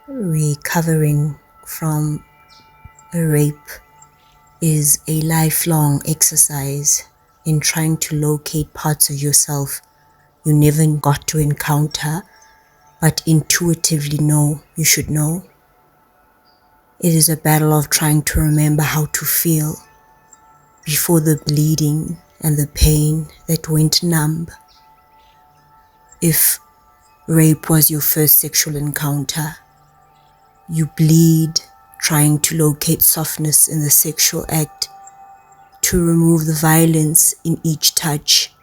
Recovering from a rape is a lifelong exercise in trying to locate parts of yourself you never got to encounter, but intuitively know you should know. It is a battle of trying to remember how to feel before the bleeding and the pain that went numb. If rape was your first sexual encounter, you bleed trying to locate softness in the sexual act, to remove the violence in each touch,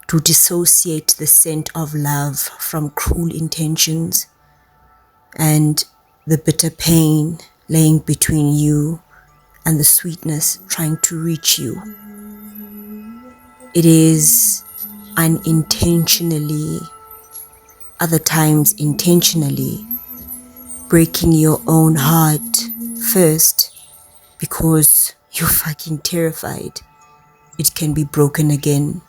to dissociate the scent of love from cruel intentions, and the bitter pain laying between you and the sweetness trying to reach you. It is unintentionally, other times intentionally, breaking your own heart first because you're fucking terrified it can be broken again,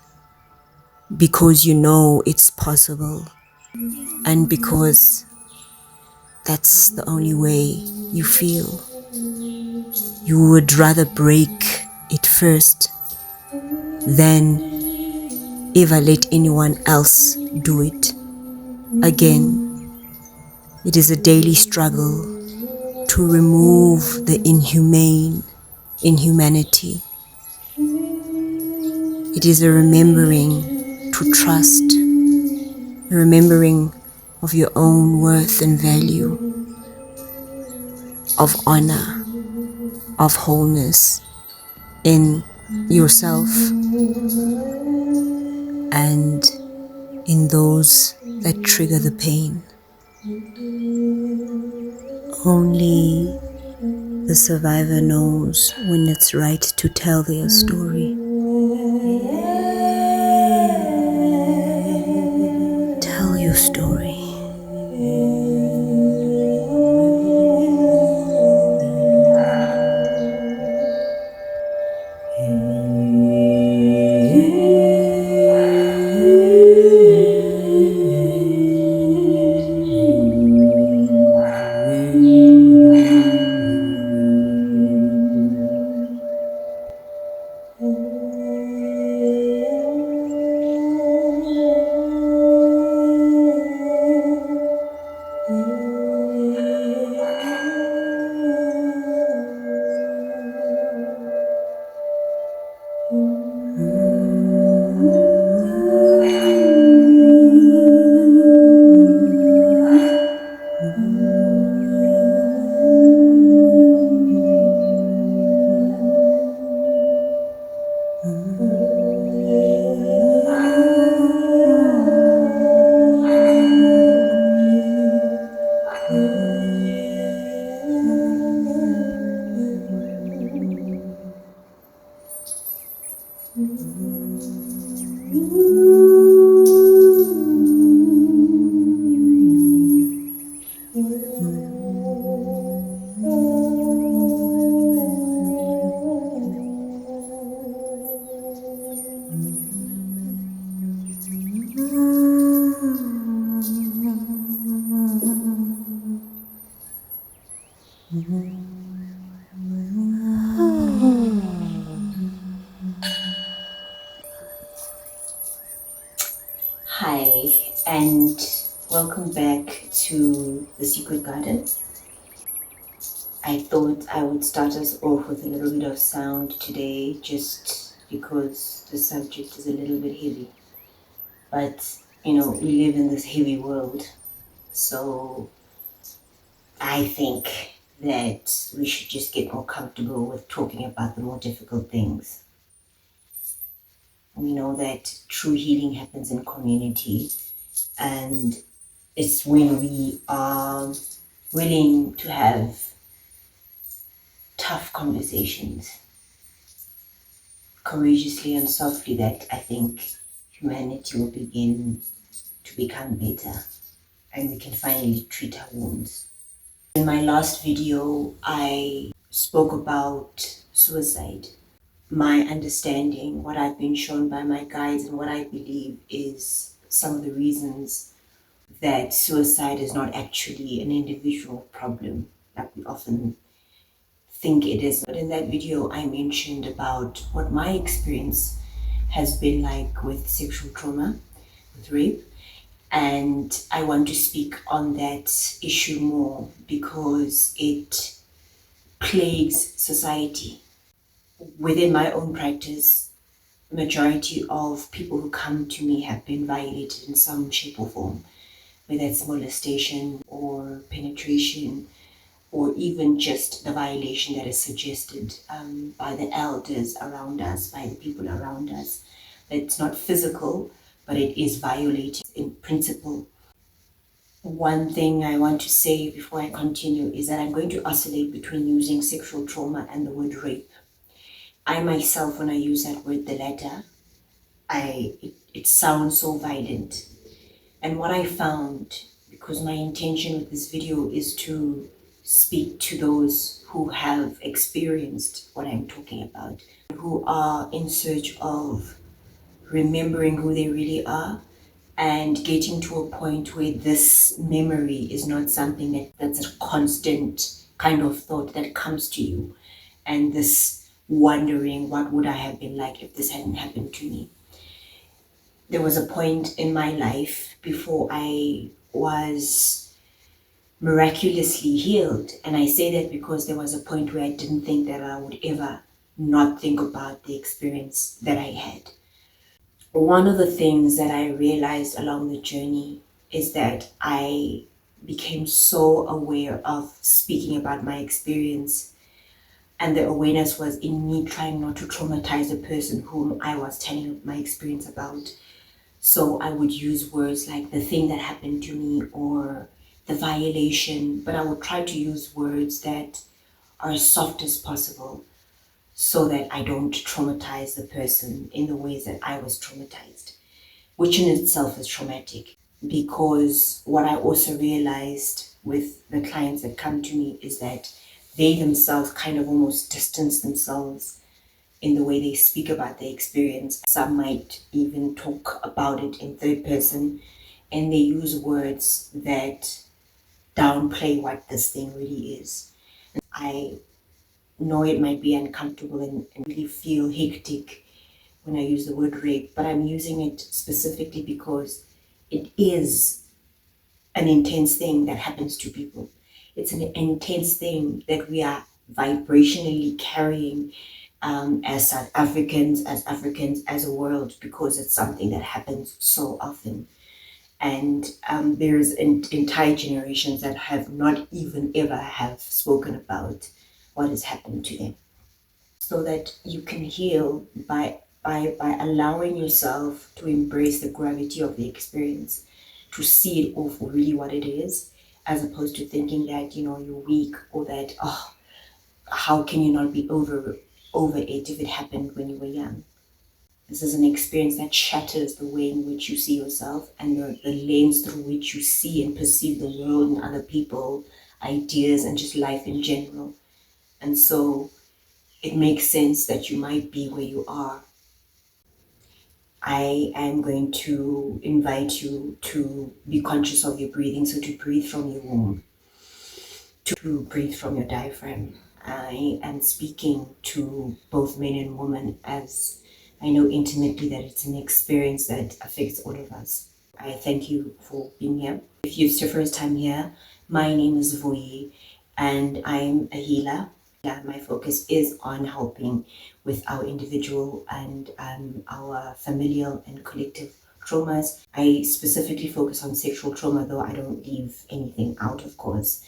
because you know it's possible, and because that's the only way you feel. You would rather break it first than ever let anyone else do it again. It is a daily struggle to remove the inhumanity. It is a remembering to trust, a remembering of your own worth and value, of honor, of wholeness in yourself and in those that trigger the pain. Only the survivor knows when it's right to tell their story. Tell your story. Hi, and welcome back to The Secret Garden. I thought I would start us off with a little bit of sound today, just because the subject is a little bit heavy. But, we live in this heavy world, so I think that we should just get more comfortable with talking about the more difficult things. We know that true healing happens in community, and it's when we are willing to have tough conversations courageously and softly that I think humanity will begin to become better and we can finally treat our wounds. In my last video, I spoke about suicide. My understanding, what I've been shown by my guides, and what I believe is some of the reasons that suicide is not actually an individual problem like we often think it is. But in that video, I mentioned about what my experience has been like with sexual trauma, with rape. And I want to speak on that issue more because it plagues society. Within my own practice, majority of people who come to me have been violated in some shape or form, whether it's molestation or penetration, or even just the violation that is suggested by the elders around us, by the people around us. It's not physical, but it is violated in principle. One thing I want to say before I continue is that I'm going to oscillate between using sexual trauma and the word rape. I myself, when I use that word, the latter, it sounds so violent. And what I found, because my intention with this video is to speak to those who have experienced what I'm talking about, who are in search of remembering who they really are and getting to a point where this memory is not something that's a constant kind of thought that comes to you, and this wondering what would I have been like if this hadn't happened to me. There was a point in my life before I was miraculously healed, and I say that because there was a point where I didn't think that I would ever not think about the experience that I had. One of the things that I realized along the journey is that I became so aware of speaking about my experience, and the awareness was in me trying not to traumatize the person whom I was telling my experience about. So I would use words like the thing that happened to me or the violation, but I would try to use words that are as soft as possible so that I don't traumatize the person in the ways that I was traumatized, which in itself is traumatic. Because what I also realized with the clients that come to me is that they themselves kind of almost distance themselves in the way they speak about their experience. Some might even talk about it in third person, and they use words that downplay what this thing really is. I know it might be uncomfortable and really feel hectic when I use the word rape, but I'm using it specifically because it is an intense thing that happens to people. It's an intense thing that we are vibrationally carrying as South Africans, as a world, because it's something that happens so often. And there's entire generations that have not even ever have spoken about what has happened to them. So that you can heal by allowing yourself to embrace the gravity of the experience, to see it all for really what it is, as opposed to thinking that you're weak, or that how can you not be over it if it happened when you were young. This is an experience that shatters the way in which you see yourself and the lens through which you see and perceive the world and other people, ideas, and just life in general. And so it makes sense that you might be where you are. I am going to invite you to be conscious of your breathing, so to breathe from your womb, to breathe from your diaphragm. I am speaking to both men and women, as I know intimately that it's an experience that affects all of us. I thank you for being here. If it's your first time here, my name is Voye, and I'm a healer. My focus is on helping with our individual and our familial and collective traumas. I specifically focus on sexual trauma, though I don't leave anything out, of course.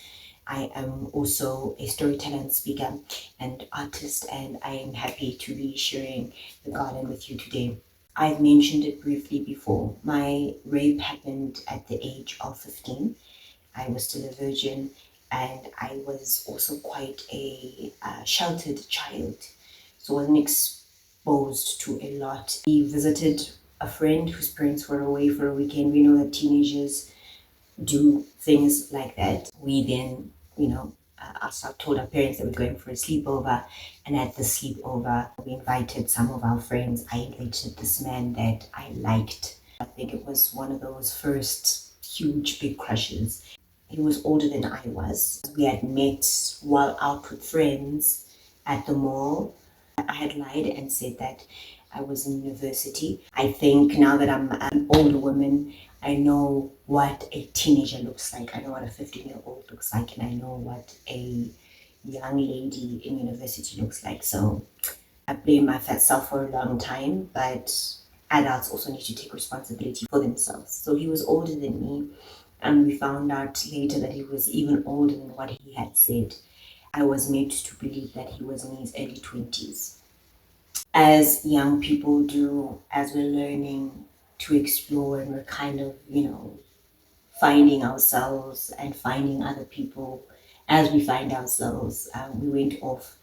I am also a storyteller and speaker and artist, and I am happy to be sharing the garden with you today. I've mentioned it briefly before. My rape happened at the age of 15. I was still a virgin, and I was also quite a sheltered child, so I wasn't exposed to a lot. We visited a friend whose parents were away for a weekend. We know that teenagers do things like that. We then, us told our parents that we're going for a sleepover, and at the sleepover, we invited some of our friends. I invited this man that I liked. I think it was one of those first huge, big crushes. He was older than I was. We had met while out with friends at the mall. I had lied and said that I was in university. I think now that I'm an older woman, I know what a teenager looks like. I know what a 15-year-old looks like, and I know what a young lady in university looks like. So I blame myself for a long time, but adults also need to take responsibility for themselves. So he was older than me, and we found out later that he was even older than what he had said. I was made to believe that he was in his early 20s. As young people do, as we're learning to explore and we're kind of, finding ourselves and finding other people as we find ourselves, we went off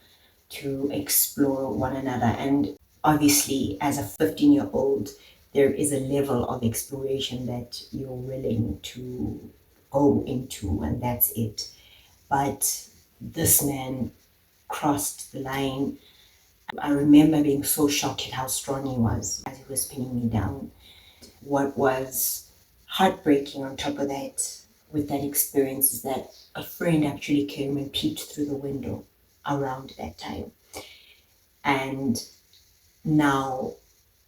to explore one another. And obviously, as a 15-year-old, there is a level of exploration that you're willing to go into, and that's it. But this man crossed the line. I remember being so shocked at how strong he was as he was pinning me down. What was heartbreaking on top of that, with that experience, is that a friend actually came and peeked through the window around that time. And now,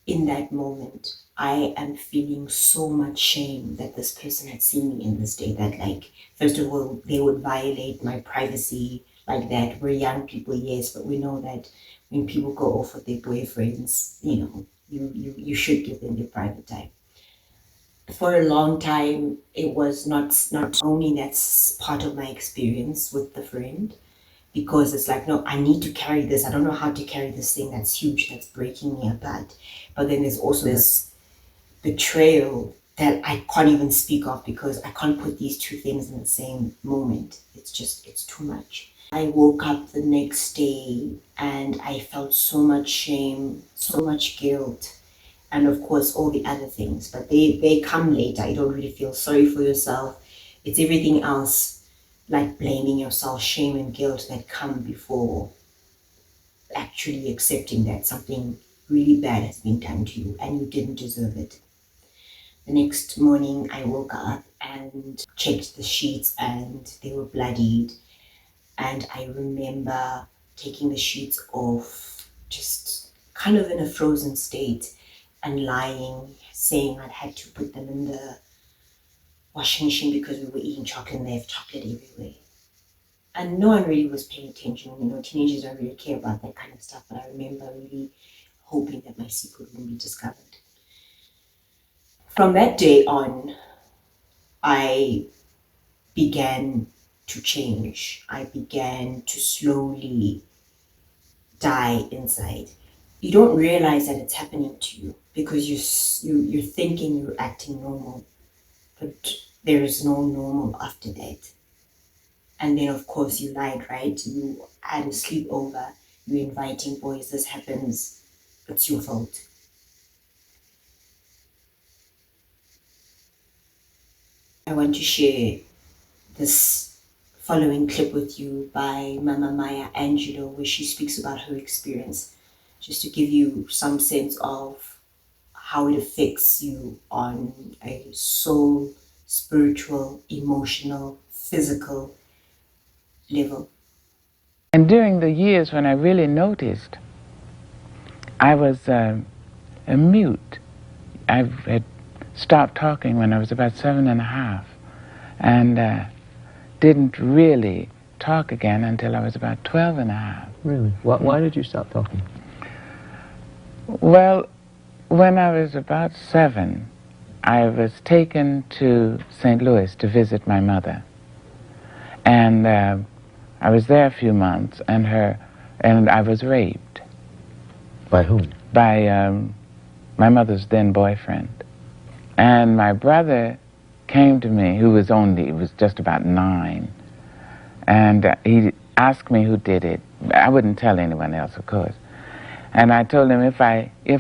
in that moment, I am feeling so much shame that this person had seen me in this day, that, like, first of all, they would violate my privacy like that. We're young people, yes, but we know that when people go off with their boyfriends, you should give them their private time. For a long time, it was not only that's part of my experience with the friend, because it's like, no, I need to carry this. I don't know how to carry this thing that's huge, that's breaking me apart. But then there's also this betrayal that I can't even speak of, because I can't put these two things in the same moment. It's too much. I woke up the next day and I felt so much shame, so much guilt, and of course all the other things, but they come later. You don't really feel sorry for yourself. It's everything else, like blaming yourself, shame and guilt, that come before actually accepting that something really bad has been done to you and you didn't deserve it. The next morning I woke up and checked the sheets and they were bloodied. And I remember taking the sheets off, just kind of in a frozen state, and lying, saying I'd had to put them in the washing machine because we were eating chocolate and they have chocolate everywhere. And no one really was paying attention. Teenagers don't really care about that kind of stuff. But I remember really hoping that my secret wouldn't be discovered. From that day on, I began to change. I began to slowly die inside. You don't realize that it's happening to you because you're thinking you're acting normal, but there is no normal after that. And then of course you lied, right? You had a sleepover, you're inviting boys, this happens, it's your fault. I want to share this following clip with you by Mama Maya Angelou, where she speaks about her experience, just to give you some sense of how it affects you on a soul, spiritual, emotional, physical level. And during the years when I really noticed, I was a mute. I had stopped talking when I was about 7.5, and didn't really talk again until I was about 12.5. Really? Why did you stop talking? Well, when I was about 7, I was taken to St. Louis to visit my mother. And I was there a few months, and I was raped. By whom? By my mother's then boyfriend. And my brother came to me, he was just about 9, and he asked me who did it. I wouldn't tell anyone else, of course. And I told him, if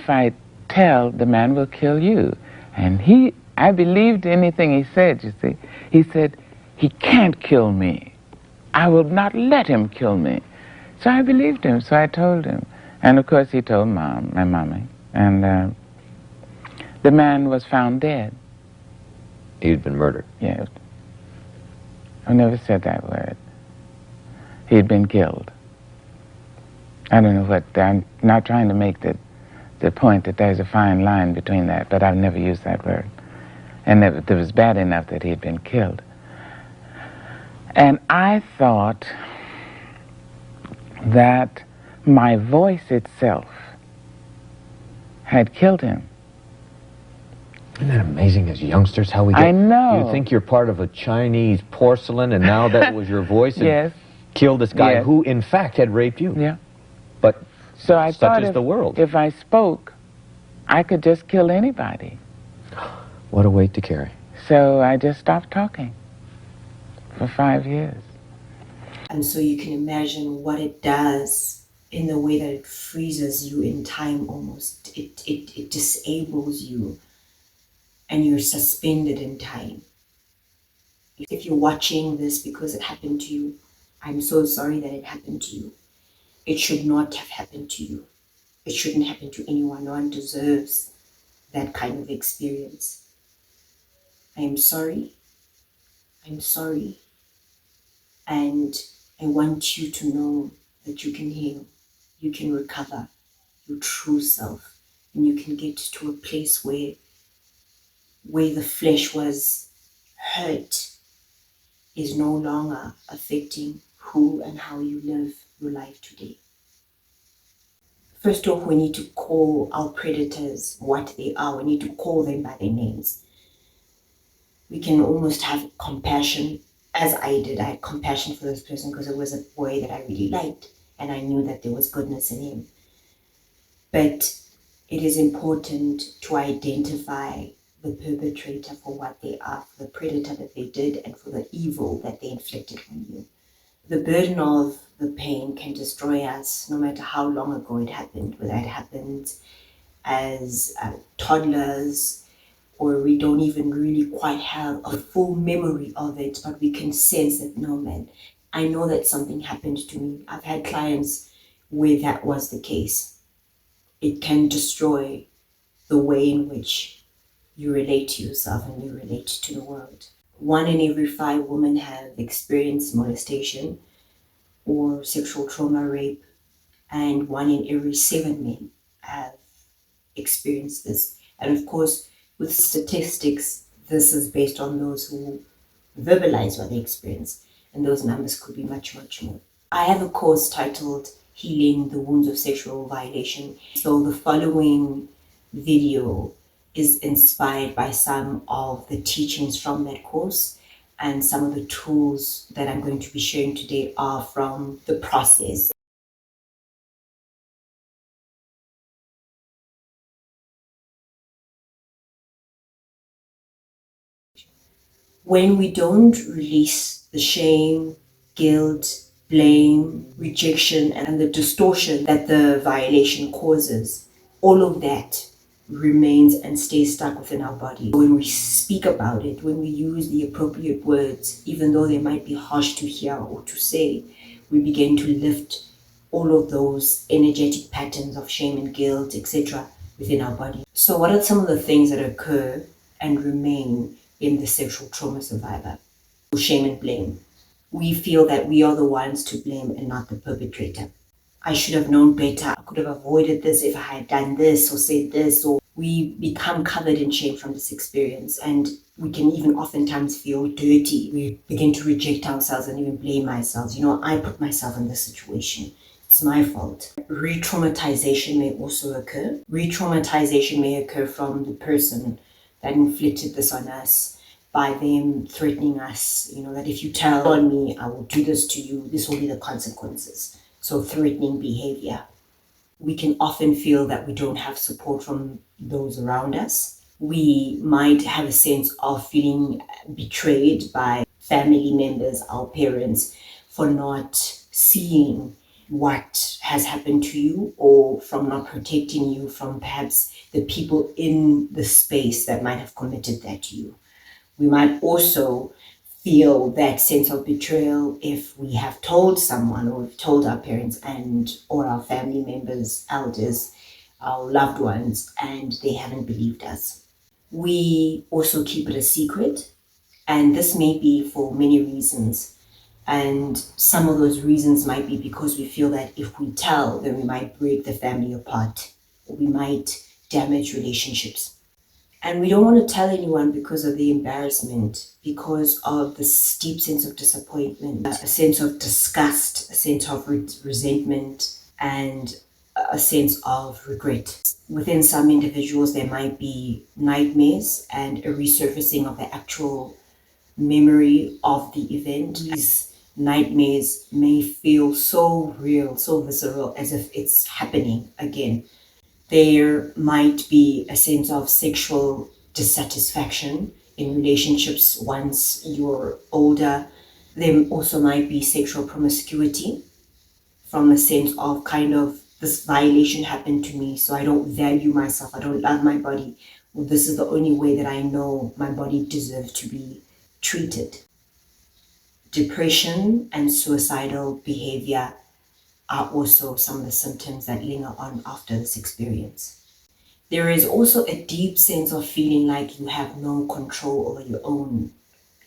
I tell, the man will kill you. And I believed anything he said, you see. He said, he can't kill me. I will not let him kill me. So I believed him, so I told him. And of course he told Mom, my mommy. And the man was found dead. He'd been murdered. Yeah. I never said that word. He'd been killed. I don't know what, I'm not trying to make the point that there's a fine line between that, but I've never used that word. And it was bad enough that he'd been killed. And I thought that my voice itself had killed him. Isn't that amazing as youngsters how we get... I know. You think you're part of a Chinese porcelain and now that was your voice and Yes. killed this guy Yes. who in fact had raped you. Yeah. But So I such thought is the world. if I spoke, I could just kill anybody. What a weight to carry. So I just stopped talking for 5 years. And so you can imagine what it does in the way that it freezes you in time almost. It disables you and you're suspended in time. If you're watching this because it happened to you, I'm so sorry that it happened to you. It should not have happened to you. It shouldn't happen to anyone. No one deserves that kind of experience. I am sorry. I'm sorry. And I want you to know that you can heal. You can recover your true self. And you can get to a place where the flesh was hurt is no longer affecting who and how you live your life today. First off, we need to call our predators what they are. We need to call them by their names. We can almost have compassion, as I did. I had compassion for this person because it was a boy that I really liked and I knew that there was goodness in him. But it is important to identify the perpetrator for what they are, for the predator that they did, and for the evil that they inflicted on you. The burden of the pain can destroy us no matter how long ago it happened, whether it happened as toddlers, or we don't even really quite have a full memory of it, but we can sense that, no man, I know that something happened to me. I've had clients where that was the case. It can destroy the way in which you relate to yourself and you relate to the world. 1 in every 5 women have experienced molestation or sexual trauma, rape, and 1 in every 7 men have experienced this. And of course, with statistics, this is based on those who verbalize what they experience, and those numbers could be much, much more. I have a course titled Healing the Wounds of Sexual Violation. So the following video is inspired by some of the teachings from that course, and some of the tools that I'm going to be sharing today are from the process. When we don't release the shame, guilt, blame, rejection, and the distortion that the violation causes, all of that remains and stays stuck within our body. When we speak about it, when we use the appropriate words, even though they might be harsh to hear or to say, we begin to lift all of those energetic patterns of shame and guilt, etc., within our body. So what are some of the things that occur and remain in the sexual trauma survivor? Shame and blame. We feel that we are the ones to blame and not the perpetrator. I should have known better. I could have avoided this if I had done this or said this. Or we become covered in shame from this experience, and we can even oftentimes feel dirty. We begin to reject ourselves and even blame ourselves. I put myself in this situation. It's my fault. Re-traumatization may also occur. Re-traumatization may occur from the person that inflicted this on us, by them threatening us, that if you tell on me, I will do this to you, this will be the consequences. So threatening behavior. We can often feel that we don't have support from those around us. We might have a sense of feeling betrayed by family members, our parents, for not seeing what has happened to you, or from not protecting you from perhaps the people in the space that might have committed that to you. We might also feel that sense of betrayal if we have told someone, or we've told our parents or our family members, elders, our loved ones, and they haven't believed us. We also keep it a secret. And this may be for many reasons. And some of those reasons might be because we feel that if we tell, then we might break the family apart, or we might damage relationships. And we don't want to tell anyone because of the embarrassment, because of the deep sense of disappointment, a sense of disgust, a sense of resentment, and a sense of regret. Within some individuals, there might be nightmares and a resurfacing of the actual memory of the event. These nightmares may feel so real, so visceral, as if it's happening again. There might be a sense of sexual dissatisfaction in relationships once you're older. There also might be sexual promiscuity from a sense of kind of, this violation happened to me, so I don't value myself, I don't love my body. Well, this is the only way that I know my body deserves to be treated. Depression and suicidal behavior are also some of the symptoms that linger on after this experience. There is also a deep sense of feeling like you have no control over your own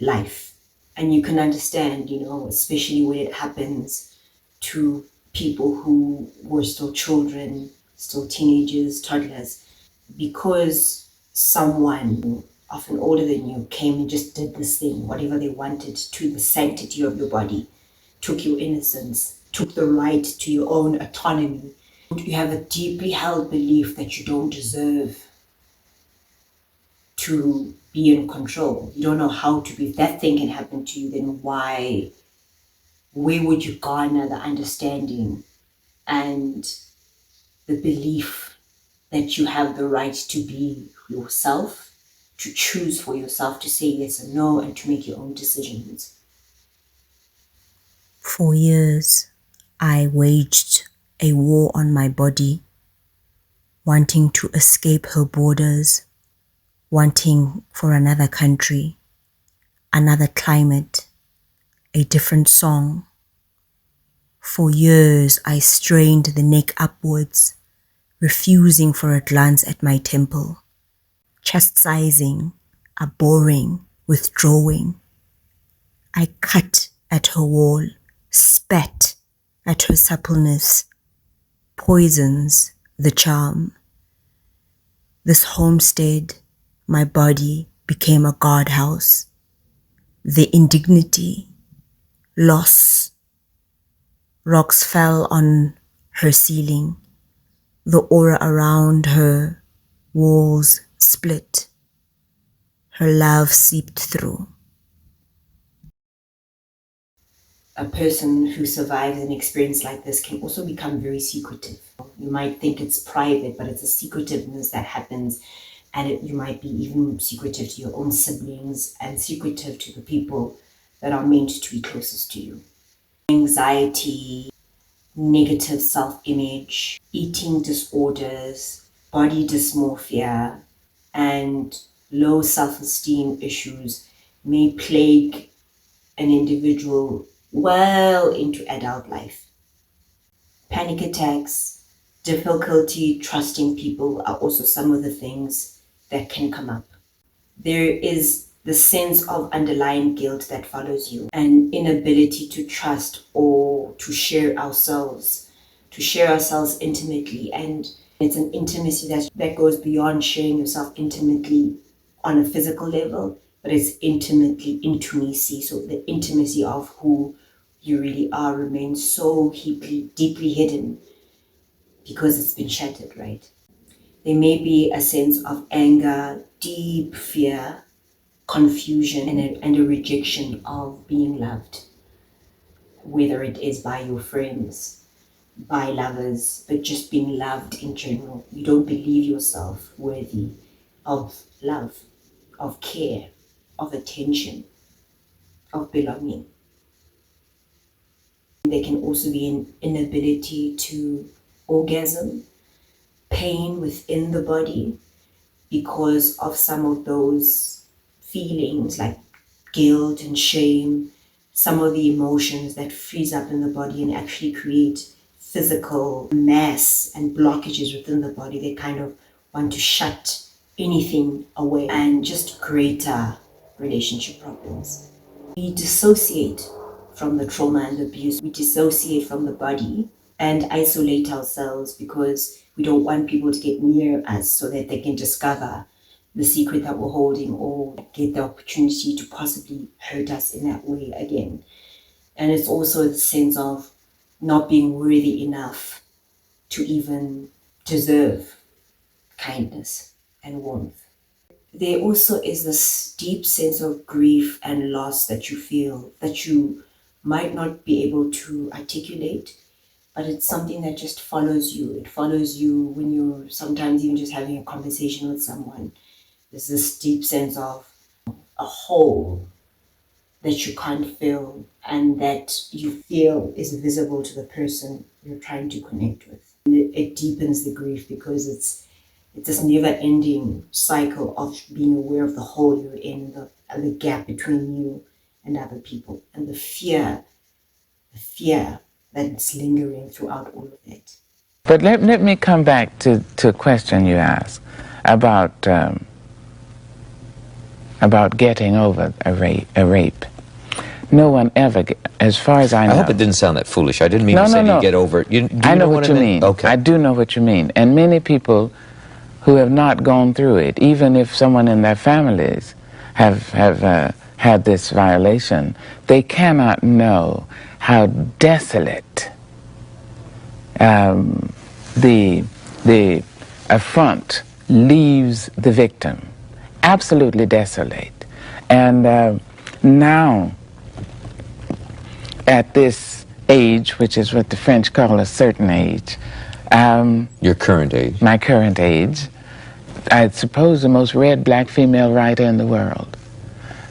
life. And you can understand, especially when it happens to people who were still children, still teenagers, toddlers, because someone often older than you came and just did this thing, whatever they wanted, to the sanctity of your body, took your innocence, took the right to your own autonomy. You have a deeply held belief that you don't deserve to be in control. You don't know how to be. If that thing can happen to you, then where would you garner the understanding and the belief that you have the right to be yourself, to choose for yourself, to say yes or no, and to make your own decisions? For years, I waged a war on my body, wanting to escape her borders, wanting for another country, another climate, a different song. For years, I strained the neck upwards, refusing for a glance at my temple, chastising, abhorring, withdrawing. I cut at her wall, spat at her suppleness, poisons the charm. This homestead, my body, became a guardhouse. The indignity, loss. Rocks fell on her ceiling. The aura around her walls split. Her love seeped through. A person who survives an experience like this can also become very secretive. You might think it's private, but it's a secretiveness that happens, and you might be even secretive to your own siblings and secretive to the people that are meant to be closest to you. Anxiety, negative self-image, eating disorders, body dysmorphia, and low self-esteem issues may plague an individual well into adult life. Panic attacks, difficulty trusting people are also some of the things that can come up. There is the sense of underlying guilt that follows you, an inability to trust or to share ourselves intimately. And it's an intimacy that goes beyond sharing yourself intimately on a physical level, but it's intimacy. So the intimacy of who you really are remains so deeply hidden because it's been shattered, right? There may be a sense of anger, deep fear, confusion, and a rejection of being loved, whether it is by your friends, by lovers, but just being loved in general. You don't believe yourself worthy of love, of care, of attention, of belonging. There can also be an inability to orgasm, pain within the body because of some of those feelings like guilt and shame, some of the emotions that freeze up in the body and actually create physical mass and blockages within the body. They kind of want to shut anything away, and just greater relationship problems. We dissociate from the trauma and the abuse. We dissociate from the body and isolate ourselves because we don't want people to get near us so that they can discover the secret that we're holding or get the opportunity to possibly hurt us in that way again. And it's also the sense of not being worthy enough to even deserve kindness and warmth. There also is this deep sense of grief and loss that you feel that you might not be able to articulate, but it's something that just follows you. It follows you when you're sometimes even just having a conversation with someone. There's this deep sense of a hole that you can't fill and that you feel is visible to the person you're trying to connect with. It deepens the grief because it's this never-ending cycle of being aware of the hole you're in, the gap between you and other people, and the fear that's lingering throughout all of it. But let me come back to a question you asked about getting over a rape. No one ever, as far as I know. I hope it didn't sound that foolish. I didn't mean to say you get over it. I know what you mean. Okay. I do know what you mean. And many people who have not gone through it, even if someone in their families have had this violation, they cannot know how desolate the affront leaves the victim. Absolutely desolate. And now, at this age, which is what the French call a certain age, your current age. My current age, I suppose the most read black female writer in the world.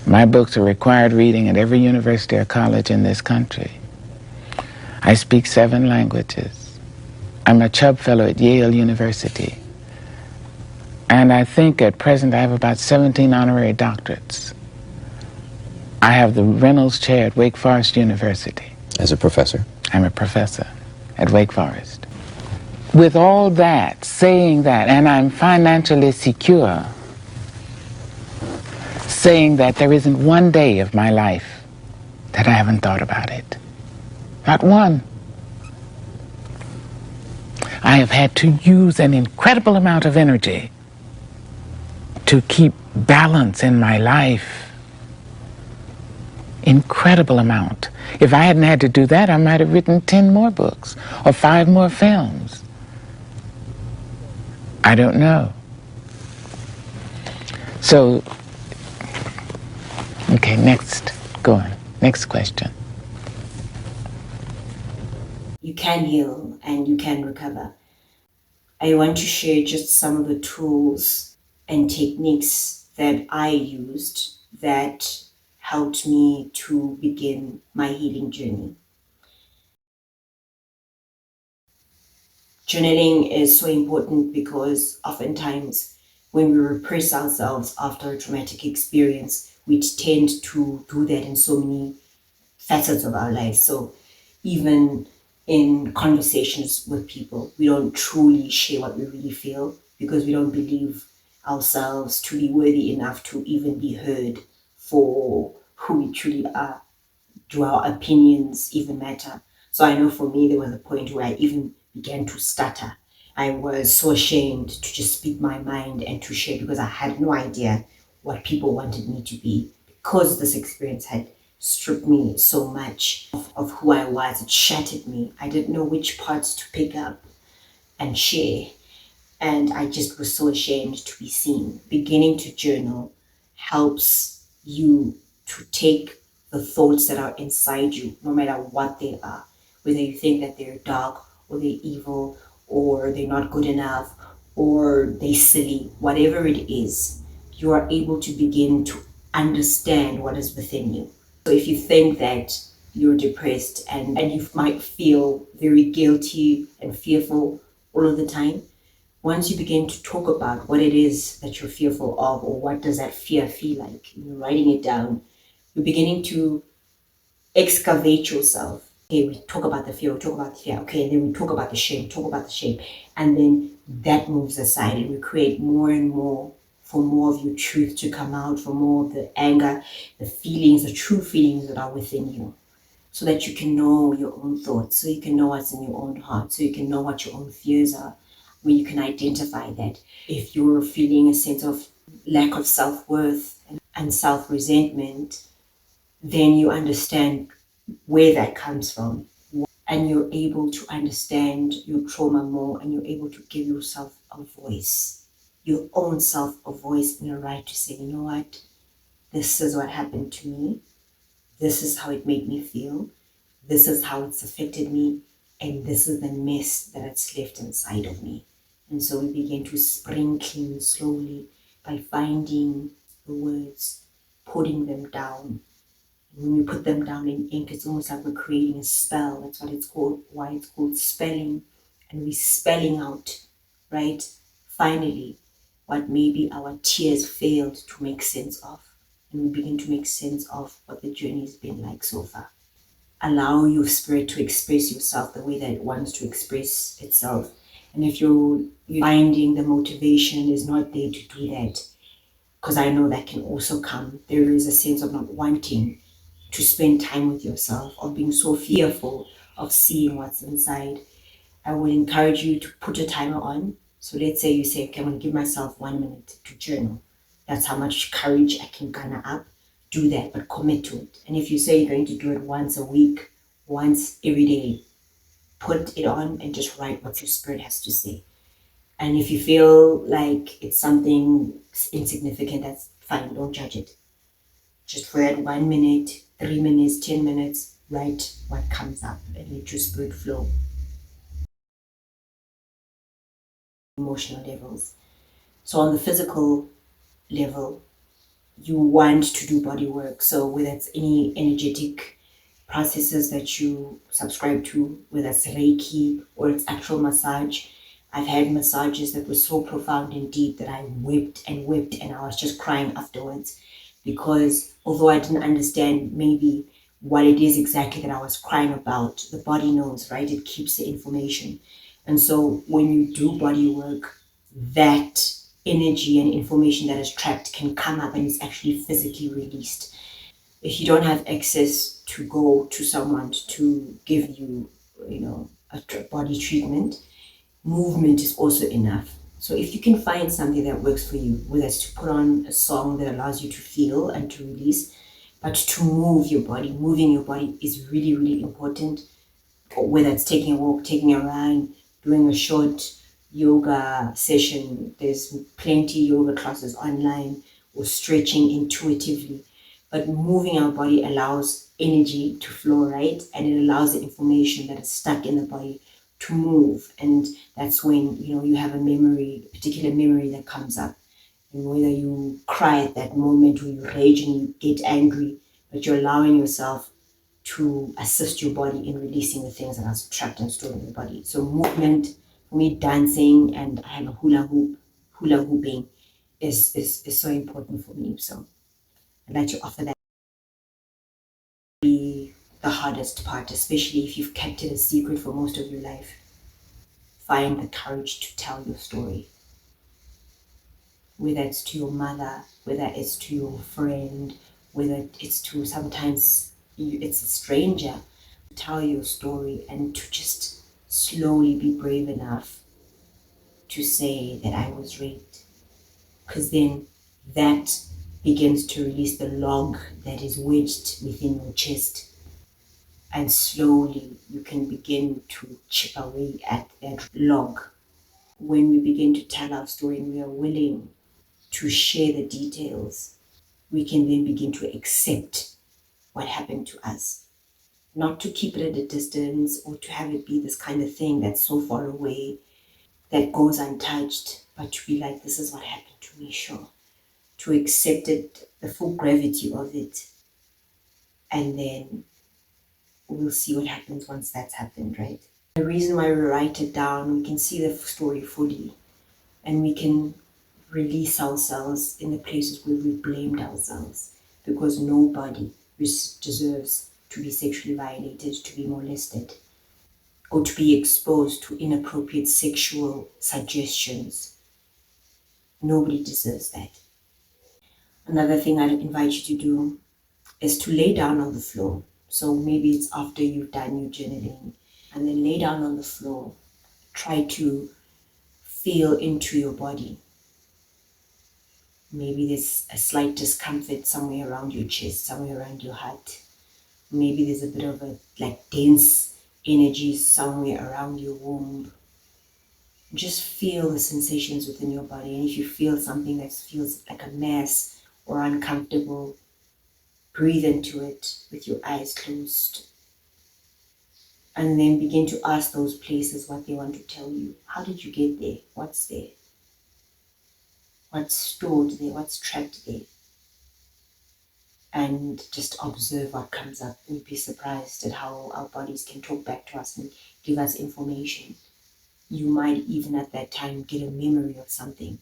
My books are required reading at every university or college in this country. I speak 7 languages. I'm a Chubb Fellow at Yale University. And I think at present I have about 17 honorary doctorates. I have the Reynolds Chair at Wake Forest University. As a professor? I'm a professor at Wake Forest. With all that, saying that, and I'm financially secure, saying that there isn't one day of my life that I haven't thought about it. Not one. I have had to use an incredible amount of energy to keep balance in my life. Incredible amount. If I hadn't had to do that, I might have written 10 more books or 5 more films. I don't know. So, okay, next. Go on. Next question. You can heal and you can recover. I want to share just some of the tools and techniques that I used that helped me to begin my healing journey. Journaling is so important because oftentimes when we repress ourselves after a traumatic experience, we tend to do that in so many facets of our lives. So even in conversations with people, we don't truly share what we really feel because we don't believe ourselves to be worthy enough to even be heard for who we truly are. Do our opinions even matter? So I know for me, there was a point where I even began to stutter. I was so ashamed to just speak my mind and to share because I had no idea what people wanted me to be, because this experience had stripped me so much of who I was. It shattered me. I didn't know which parts to pick up and share. And I just was so ashamed to be seen. Beginning to journal helps you to take the thoughts that are inside you, no matter what they are, whether you think that they're dark or they're evil or they're not good enough or they're silly, whatever it is, you are able to begin to understand what is within you. So if you think that you're depressed and you might feel very guilty and fearful all of the time, once you begin to talk about what it is that you're fearful of, or what does that fear feel like, you're writing it down, you're beginning to excavate yourself. Okay, we talk about the fear, okay, and then we talk about the shame, and then that moves aside and we create more and more for more of your truth to come out, for more of the anger, the feelings, the true feelings that are within you, so that you can know your own thoughts, so you can know what's in your own heart, so you can know what your own fears are, where you can identify that. If you're feeling a sense of lack of self-worth and self-resentment, then you understand where that comes from, and you're able to understand your trauma more, and you're able to give yourself a voice, your own self a voice and a right to say, you know what, this is what happened to me, this is how it made me feel, this is how it's affected me, and this is the mess that it's left inside of me. And so we begin to spring clean slowly by finding the words, putting them down. When we put them down in ink, it's almost like we're creating a spell. That's what it's called, why it's called spelling. And we're spelling out, right? Finally, what maybe our tears failed to make sense of. And we begin to make sense of what the journey has been like so far. Allow your spirit to express yourself the way that it wants to express itself. And if you're finding the motivation is not there to do that, because I know that can also come, there is a sense of not wanting to spend time with yourself, or being so fearful of seeing what's inside, I would encourage you to put a timer on. So let's say you say, okay, I'm going to give myself 1 minute to journal. That's how much courage I can garner up. Do that, but commit to it. And if you say you're going to do it once a week, once every day, put it on and just write what your spirit has to say. And if you feel like it's something insignificant, that's fine, don't judge it. Just for that 1 minute, 3 minutes, 10 minutes, write what comes up and let your spirit flow. Emotional levels. So on the physical level, you want to do body work. So whether it's any energetic processes that you subscribe to, whether it's Reiki or it's actual massage. I've had massages that were so profound and deep that I wept and wept, and I was just crying afterwards, because although I didn't understand maybe what it is exactly that I was crying about, the body knows, right? It keeps the information. And so when you do body work, that energy and information that is trapped can come up and it's actually physically released. If you don't have access to go to someone to give you, a body treatment, movement is also enough. So if you can find something that works for you, whether it's to put on a song that allows you to feel and to release, but to move your body, moving your body is really, really important. Whether it's taking a walk, taking a run, doing a short yoga session, there's plenty yoga classes online, or stretching intuitively. But moving our body allows energy to flow, right? And it allows the information that is stuck in the body to move. And that's when, you have a particular memory that comes up. And whether you cry at that moment, or you rage and you get angry, but you're allowing yourself to assist your body in releasing the things that are trapped and stored in the body. So movement, for me, dancing, and I have a hula hooping is so important for me. So I'd like to offer that. Be the hardest part, especially if you've kept it a secret for most of your life. Find the courage to tell your story. Whether it's to your mother, whether it's to your friend, whether it's to sometimes it's a stranger. Tell your story, and to just slowly be brave enough to say that I was raped, because then that begins to release the log that is wedged within your chest, and slowly you can begin to chip away at that log. When we begin to tell our story and we are willing to share the details, we can then begin to accept what happened to us. Not to keep it at a distance, or to have it be this kind of thing that's so far away, that goes untouched, but to be like, this is what happened to me, sure. To accept it, the full gravity of it, and then we'll see what happens once that's happened, right? The reason why we write it down, we can see the story fully, and we can release ourselves in the places where we blamed ourselves, because nobody deserves to be sexually violated, to be molested, or to be exposed to inappropriate sexual suggestions. Nobody deserves that. Another thing I'd invite you to do is to lay down on the floor. So maybe it's after you've done your journaling, and then lay down on the floor. Try to feel into your body. Maybe there's a slight discomfort somewhere around your chest, somewhere around your heart. Maybe there's a bit of a dense energy somewhere around your womb. Just feel the sensations within your body. And if you feel something that feels like a mess or uncomfortable, breathe into it with your eyes closed. And then begin to ask those places what they want to tell you. How did you get there? What's there? What's stored there? What's trapped there? And just observe what comes up. You'd be surprised at how our bodies can talk back to us and give us information. You might even at that time get a memory of something,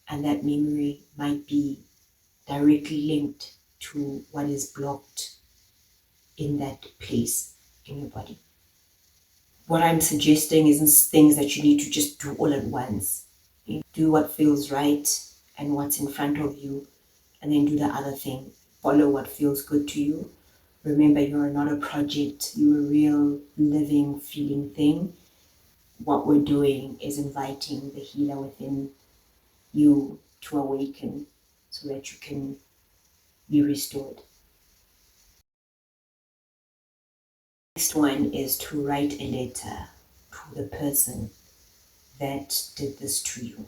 and that memory might be directly linked to what is blocked in that place in your body. What I'm suggesting isn't things that you need to just do all at once. You do what feels right and what's in front of you, and then do the other thing. Follow what feels good to you. Remember, you're not a project, you're a real living, feeling thing. What we're doing is inviting the healer within you to awaken so that you can be restored. Next one is to write a letter to the person that did this to you.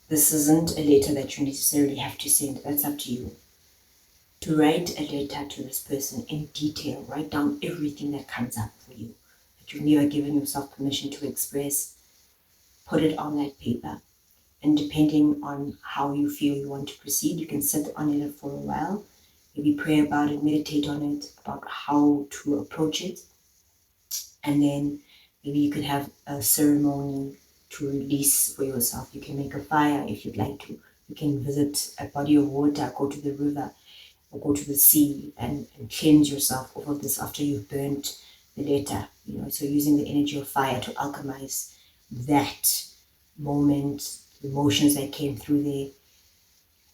This isn't a letter that you necessarily have to send, that's up to you. To write a letter to this person in detail, write down everything that comes up for you, that you've never given yourself permission to express, put it on that paper. And depending on how you feel you want to proceed, you can sit on it for a while, maybe pray about it, meditate on it, about how to approach it. And then maybe you could have a ceremony to release for yourself. You can make a fire if you'd like to. You can visit a body of water, go to the river or go to the sea and cleanse yourself of this after you've burnt the letter. So using the energy of fire to alchemize that moment, the emotions that came through there,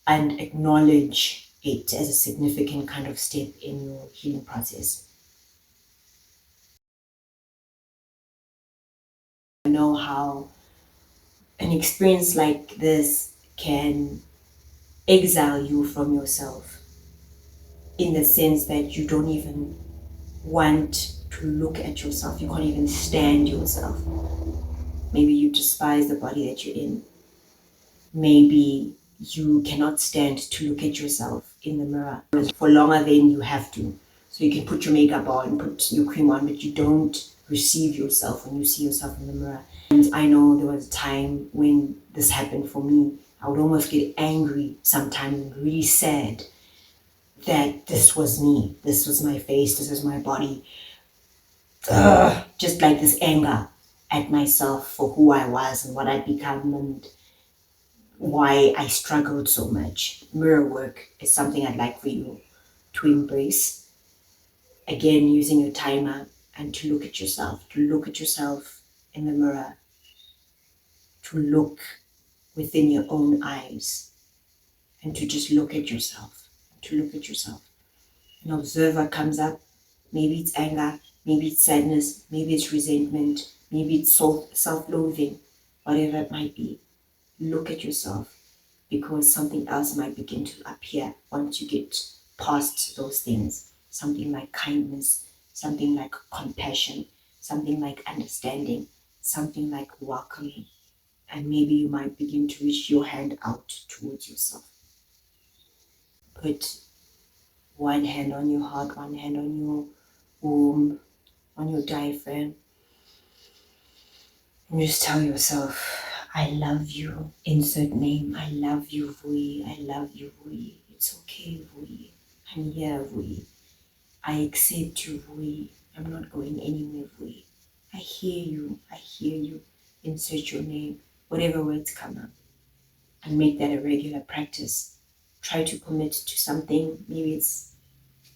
and acknowledge it as a significant kind of step in your healing process. I know how an experience like this can exile you from yourself, in the sense that you don't even want to look at yourself. You can't even stand yourself. Maybe you despise the body that you're in. Maybe you cannot stand to look at yourself in the mirror for longer than you have to. So you can put your makeup on, put your cream on, but you don't receive yourself when you see yourself in the mirror. And I know there was a time when this happened for me. I would almost get angry sometimes and really sad that this was me, this was my face, this was my body. Just like this anger at myself for who I was and what I'd become and why I struggled so much. Mirror work is something I'd like for you to embrace. Again, using your timer and to look at yourself in the mirror, to look within your own eyes and to just look at yourself, and observe what comes up. Maybe it's anger, maybe it's sadness, maybe it's resentment, maybe it's self-loathing, whatever it might be. Look at yourself, because something else might begin to appear once you get past those things. Something like kindness, something like compassion, something like understanding, something like welcoming. And maybe you might begin to reach your hand out towards yourself. Put one hand on your heart, one hand on your womb, on your diaphragm. And just tell yourself, I love you. Insert name. I love you, Vui. I love you, Vui. It's okay, Vui. I'm here, Vui. I accept you, Vui. I'm not going anywhere, Vui. I hear you. I hear you. Insert your name. Whatever words come up. And make that a regular practice. Try to commit to something. Maybe it's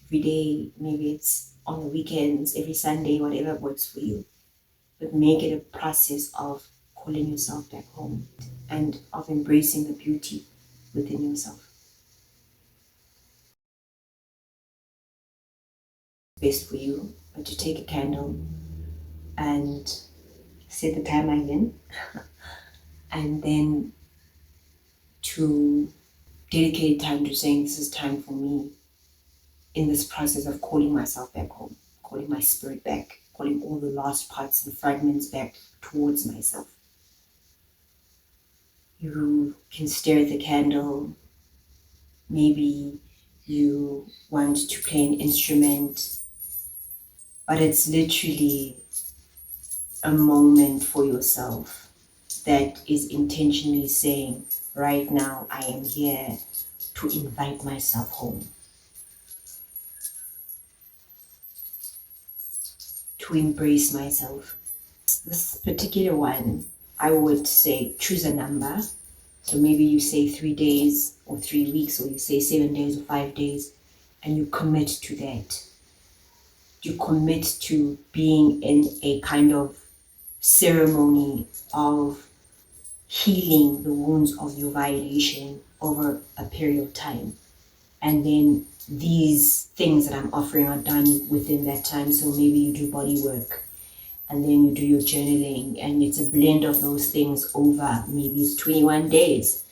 every day. Maybe it's on the weekends, every Sunday, whatever works for you. But make it a process of calling yourself back home and of embracing the beauty within yourself. Best for you, but to take a candle and set the timer again, and then to dedicate time to saying, this is time for me in this process of calling myself back home, calling my spirit back, calling all the lost parts and fragments back towards myself. You can stare at the candle. Maybe you want to play an instrument, but it's literally a moment for yourself that is intentionally saying, right now I am here to invite myself home, to embrace myself. This particular one, I would say choose a number. So maybe you say 3 days or 3 weeks, or you say 7 days or 5 days, and you commit to that. You commit to being in a kind of ceremony of healing the wounds of your violation over a period of time. And then these things that I'm offering are done within that time. So maybe you do body work, and then you do your journaling, and it's a blend of those things over maybe it's 21 days.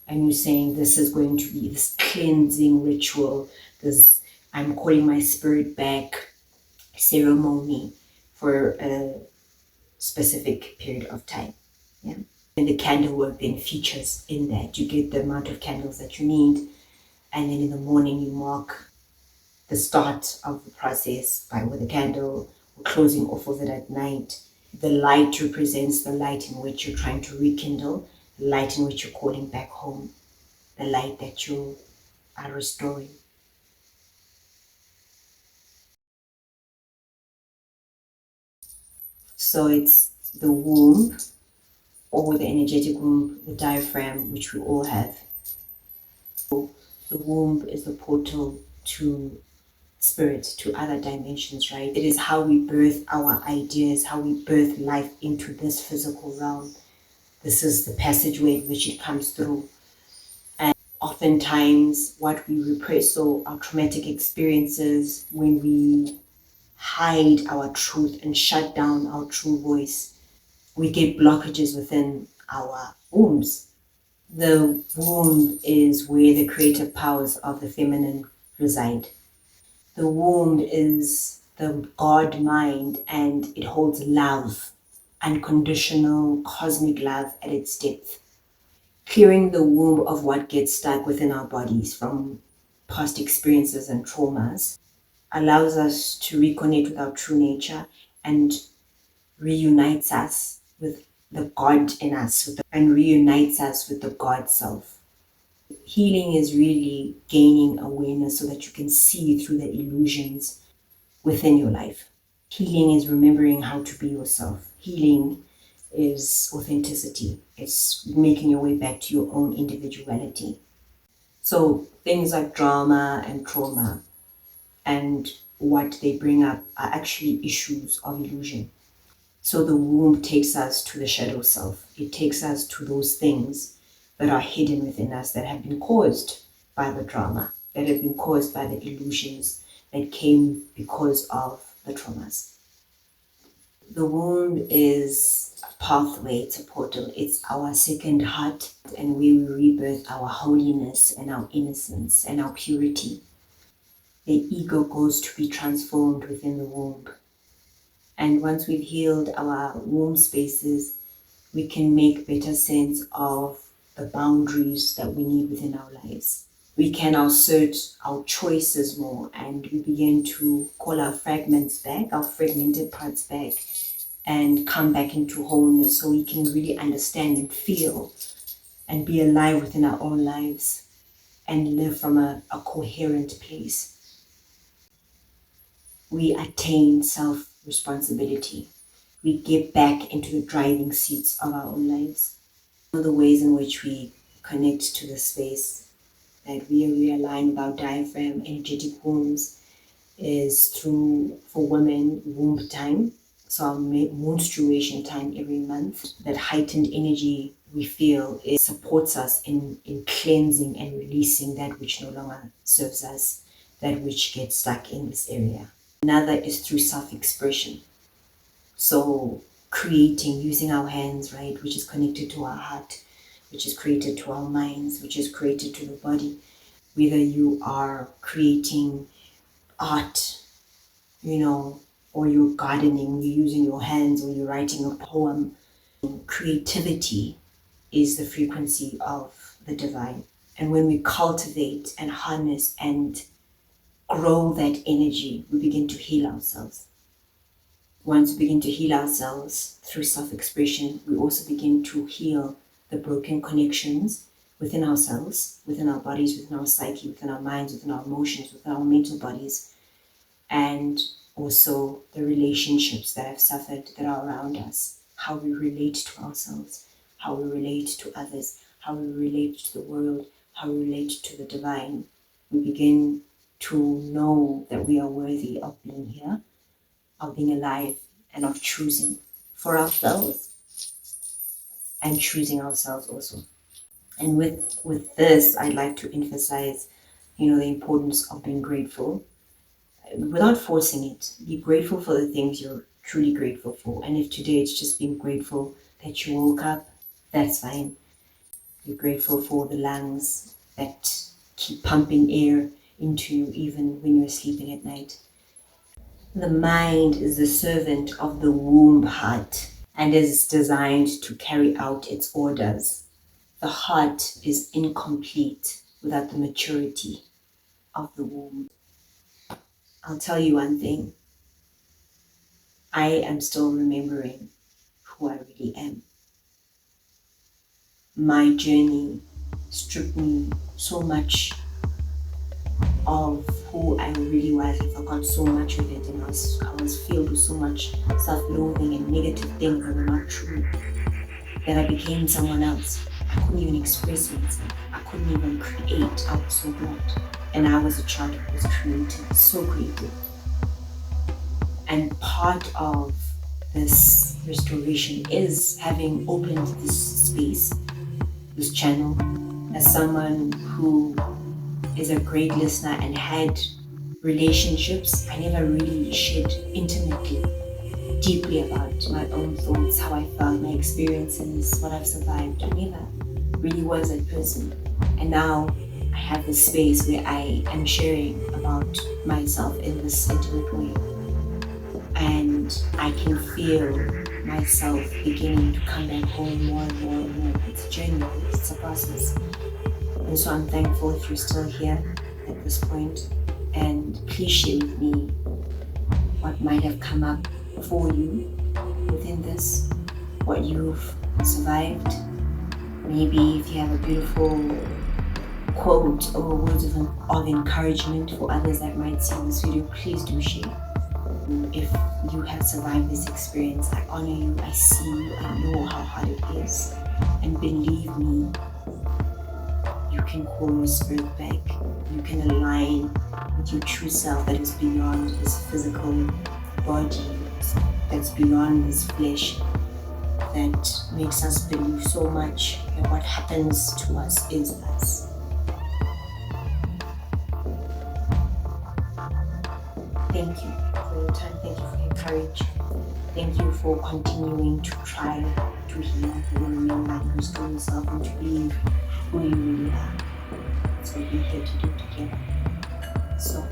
And you're saying, this is going to be this cleansing ritual, this I'm calling my spirit back ceremony for a specific period of time. Yeah. And the candle work then features in that. You get the amount of candles that you need, and then in the morning you mark the start of the process with a candle, or closing off of it at night. The light represents the light in which you're trying to rekindle, the light in which you're calling back home, the light that you are restoring. So it's the womb, or the energetic womb, the diaphragm, which we all have. So the womb is the portal to spirit, to other dimensions, right? It is how we birth our ideas, how we birth life into this physical realm. This is the passageway in which it comes through. And oftentimes what we repress, so our traumatic experiences, when we hide our truth and shut down our true voice, we get blockages within our wombs. The womb is where the creative powers of the feminine reside. The womb is the God mind, and it holds love, unconditional cosmic love at its depth. Clearing the womb of what gets stuck within our bodies from past experiences and traumas allows us to reconnect with our true nature and reunites us with the God in us, and reunites us with the God self. Healing is really gaining awareness so that you can see through the illusions within your life. Healing is remembering how to be yourself. Healing is authenticity. It's making your way back to your own individuality. So things like drama and trauma and what they bring up are actually issues of illusion. So the womb takes us to the shadow self. It takes us to those things that are hidden within us, that have been caused by the drama, that have been caused by the illusions that came because of the traumas. The womb is a pathway, it's a portal, it's our second heart, and where we rebirth our holiness and our innocence and our purity. The ego goes to be transformed within the womb. And once we've healed our womb spaces, we can make better sense of the boundaries that we need within our lives. We can assert our choices more, and we begin to call our fragments back, our fragmented parts back, and come back into wholeness, so we can really understand and feel and be alive within our own lives and live from a coherent place. We attain self-responsibility. We get back into the driving seats of our own lives. One of the ways in which we connect to the space that we realign with our diaphragm, energetic wombs, is through, for women, womb time. So our menstruation time every month, that heightened energy we feel, it supports us in cleansing and releasing that which no longer serves us, that which gets stuck in this area. Another is through self-expression. So creating, using our hands, right, which is connected to our heart, which is created to our minds, which is created to the body. Whether you are creating art, or you're gardening, you're using your hands, or you're writing a poem. Creativity is the frequency of the divine. And when we cultivate and harness and grow that energy, we begin to heal ourselves. Once we begin to heal ourselves through self-expression, we also begin to heal the broken connections within ourselves, within our bodies, within our psyche, within our minds, within our emotions, within our mental bodies, and also the relationships that have suffered that are around us, how we relate to ourselves, how we relate to others, how we relate to the world, how we relate to the divine. We begin to know that we are worthy of being here, of being alive, and of choosing for ourselves and choosing ourselves also. And with this, I'd like to emphasize, the importance of being grateful without forcing it. Be grateful for the things you're truly grateful for. And if today it's just being grateful that you woke up, that's fine. Be grateful for the lungs that keep pumping air into you even when you're sleeping at night. The mind is the servant of the womb heart and is designed to carry out its orders. The heart is incomplete without the maturity of the womb. I'll tell you one thing. I am still remembering who I really am. My journey stripped me so much of who I really was. I forgot so much of it, and I was filled with so much self-loathing and negative things that were not true, that I became someone else. I couldn't even express myself. I couldn't even create. I was so blocked. And I was a child who was creative, so creative. And part of this restoration is having opened this space, this channel, as someone who is a great listener and had relationships. I never really shared intimately, deeply about my own thoughts, how I felt, my experiences, what I've survived. I never really was that person. And now I have this space where I am sharing about myself in this intimate way. And I can feel myself beginning to come back home more and more and more. It's a journey, it's a process. And so I'm thankful if you're still here at this point. And please share with me what might have come up for you within this, what you've survived. Maybe if you have a beautiful quote or words of encouragement for others that might see this video, please do share. If you have survived this experience, I honor you, I see you, I know how hard it is. And believe me, you can call your spirit back. You can align with your true self that is beyond this physical body, that's beyond this flesh, that makes us believe so much that what happens to us is us. Thank you for your time. Thank you for your courage. Thank you for continuing to try to heal, to remember, to restore yourself, and to believe who you really are. That's what we're here to do together. So